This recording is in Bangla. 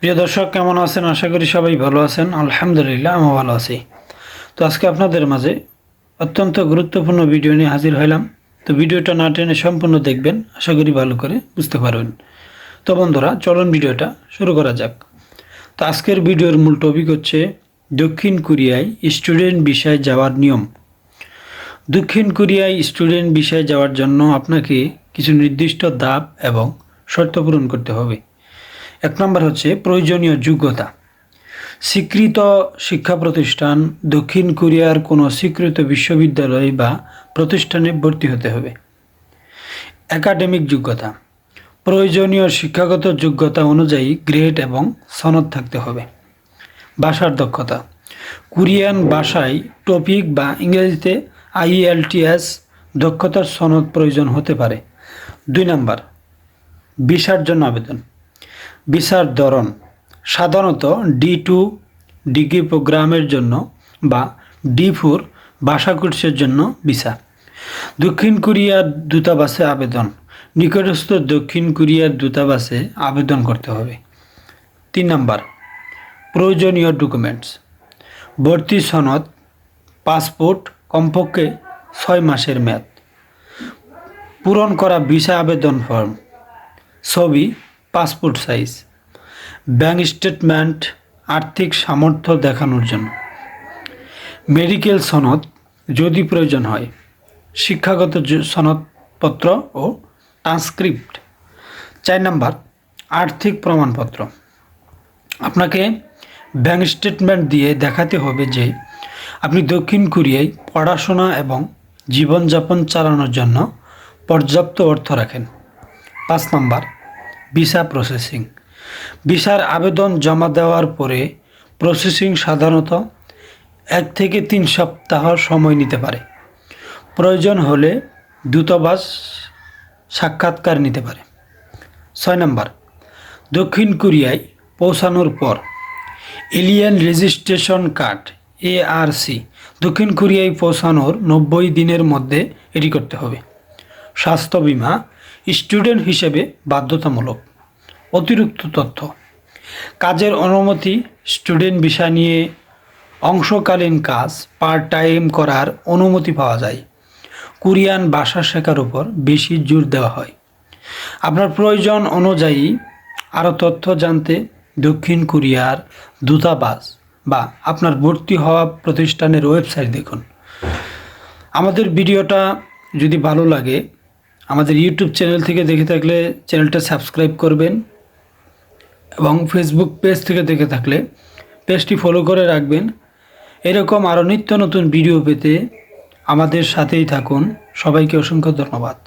প্রিয় দর্শক, কেমন আছেন? আশা করি সবাই ভালো আছেন। আলহামদুলিল্লাহ, আমি ভালো আছি। তো আজকে আপনাদের মাঝে অত্যন্ত গুরুত্বপূর্ণ ভিডিও নিয়ে হাজির হলাম। তো ভিডিওটা না টেনে সম্পূর্ণ দেখবেন, আশা করি ভালো করে বুঝতে পারবেন। তো বন্ধুরা, চলুন ভিডিওটা শুরু করা যাক। তো আজকের ভিডিওর মূল টপিক হচ্ছে দক্ষিণ কোরিয়ায় স্টুডেন্ট ভিসায় যাওয়ার নিয়ম। দক্ষিণ কোরিয়ায় স্টুডেন্ট ভিসায় যাওয়ার জন্য আপনাকে কিছু নির্দিষ্ট ধাপ এবং শর্ত পূরণ করতে হবে। 1 নম্বর হচ্ছে প্রয়োজনীয় যোগ্যতা। স্বীকৃত শিক্ষা প্রতিষ্ঠান, দক্ষিণ কোরিয়ার কোনো স্বীকৃত বিশ্ববিদ্যালয় বা প্রতিষ্ঠানে ভর্তি হতে হবে। একাডেমিক যোগ্যতা। প্রয়োজনীয় শিক্ষাগত যোগ্যতা অনুযায়ী গ্রেড এবং সনদ থাকতে হবে। ভাষার দক্ষতা। কোরিয়ান ভাষায় টপিক বা ইংরেজিতে IELTS দক্ষতার সনদ প্রয়োজন হতে পারে। 2 নাম্বার, ভিসার জন্য আবেদন। ভিসার ধরন সাধারণত D2 ডিগ্রি প্রোগ্রামের জন্য বা D4 ভাষা কোর্সের জন্য ভিসা। দক্ষিণ কোরিয়ার দূতাবাসে আবেদন। নিকটস্থ দক্ষিণ কোরিয়ার দূতাবাসে আবেদন করতে হবে। 3 নাম্বার, প্রয়োজনীয় ডকুমেন্টস। ভর্তি সনদ, পাসপোর্ট, কমপক্ষে 6 মাসের মেয়াদ, পূরণ করা ভিসা আবেদন ফর্ম, ছবি, পাসপোর্ট সাইজ, ব্যাংক স্টেটমেন্ট আর্থিক সামর্থ্য দেখানোর জন্য, মেডিকেল সনদ যদি প্রয়োজন হয়, শিক্ষাগত সনদপত্র ও ট্রান্সক্রিপ্ট। 4 নাম্বার, আর্থিক প্রমাণপত্র। আপনাকে ব্যাংক স্টেটমেন্ট দিয়ে দেখাতে হবে যে আপনি দক্ষিণ কোরিয়ায় পড়াশোনা এবং জীবনযাপন চালানোর জন্য পর্যাপ্ত অর্থ রাখেন। 5 নাম্বার, ভিসা প্রসেসিং। ভিসার আবেদন জমা দেওয়ার পরে প্রসেসিং সাধারণত 1 থেকে 3 সপ্তাহ সময় নিতে পারে। প্রয়োজন হলে দূতাবাস সাক্ষাৎকার নিতে পারে। 6 নাম্বার, দক্ষিণ কোরিয়ায় পৌঁছানোর পর এলিয়েন রেজিস্ট্রেশন কার্ড ARC দক্ষিণ কোরিয়ায় পৌঁছানোর 90 দিনের মধ্যে এটি করতে হবে। স্বাস্থ্য বীমা স্টুডেন্ট হিসেবে বাধ্যতামূলক। অতিরিক্ত তথ্য, কাজের অনুমতি। স্টুডেন্ট ভিসা নিয়ে অংশকালীন কাজ পার্ট টাইম করার অনুমতি পাওয়া যায়। কোরিয়ান ভাষা শেখার উপর বেশি জোর দেওয়া হয়। আপনার প্রয়োজন অনুযায়ী আরও তথ্য জানতে দক্ষিণ কোরিয়ার দূতাবাস বা আপনার ভর্তি হওয়া প্রতিষ্ঠানের ওয়েবসাইট দেখুন। আমাদের ভিডিওটা যদি ভালো লাগে, আমাদের ইউটিউব চ্যানেল থেকে দেখে থাকলে চ্যানেলটা সাবস্ক্রাইব করবেন এবং ফেসবুক পেজ থেকে দেখে থাকলে পেজটি ফলো করে রাখবেন। এরকম আরও নিত্য নতুন ভিডিও পেতে আমাদের সাথেই থাকুন। সবাইকে অসংখ্য ধন্যবাদ।